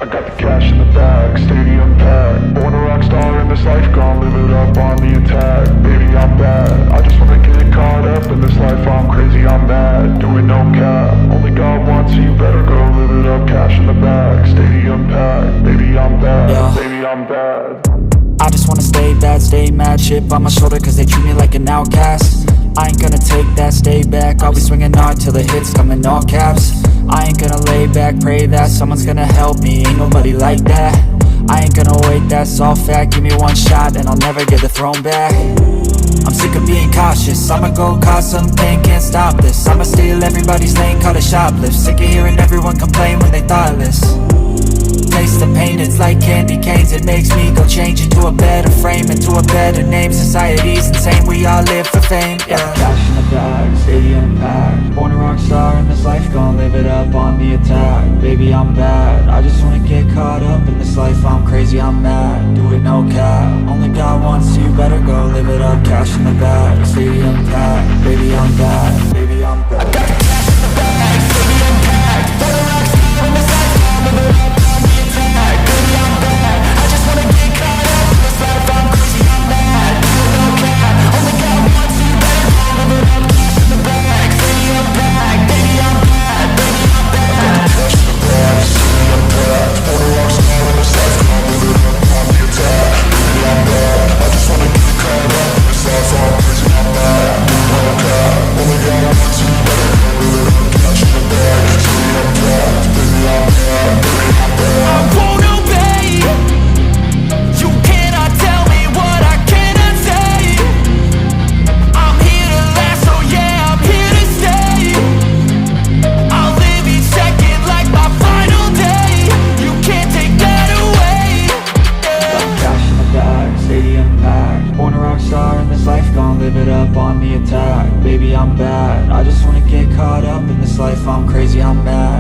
I got the cash in the bag, stadium packed. Born a rock star in this life, gon' live it up on the attack. Baby, I'm bad, I just wanna get caught up in this life. I'm crazy, I'm mad, doing no cap. Only God wants, so you better go live it up. Cash in the bag, stadium packed. Baby, I'm bad, Yeah. baby, I'm bad. I just wanna stay bad, stay mad. Chip on my shoulder cause they treat me like an outcast. I ain't gonna take that, stay back. I'll be swinging hard till the hits come in all caps. I ain't gonna lay back, pray that someone's gonna help me. Ain't nobody like that. I ain't gonna wait, that's all fact. Give me one shot and I'll never get the throne back. I'm sick of being cautious, I'ma go cause something, can't stop this. I'ma steal everybody's lane, call it shoplift. Sick of hearing everyone complain when they thoughtless. Taste the pain, it's like candy canes. It makes me go change into a better frame, into a better name. Society's insane, we all live for fame, yeah. Cash in the bag, stadium packed. Born a rock star in this life, gon' live it up on the attack. Baby, I'm bad, I just wanna get caught up in this life. I'm crazy, I'm mad, do it no cap. Only God wants, so you better go live it up. Cash in the bag, stadium packed. Baby, I'm bad, baby, I'm bad. I got the cash in the bag, stadium packed. Born a rock star in this life, gon' live it up. Live it up on the attack. Baby, I'm bad, I just wanna get caught up in this life. I'm crazy, I'm mad.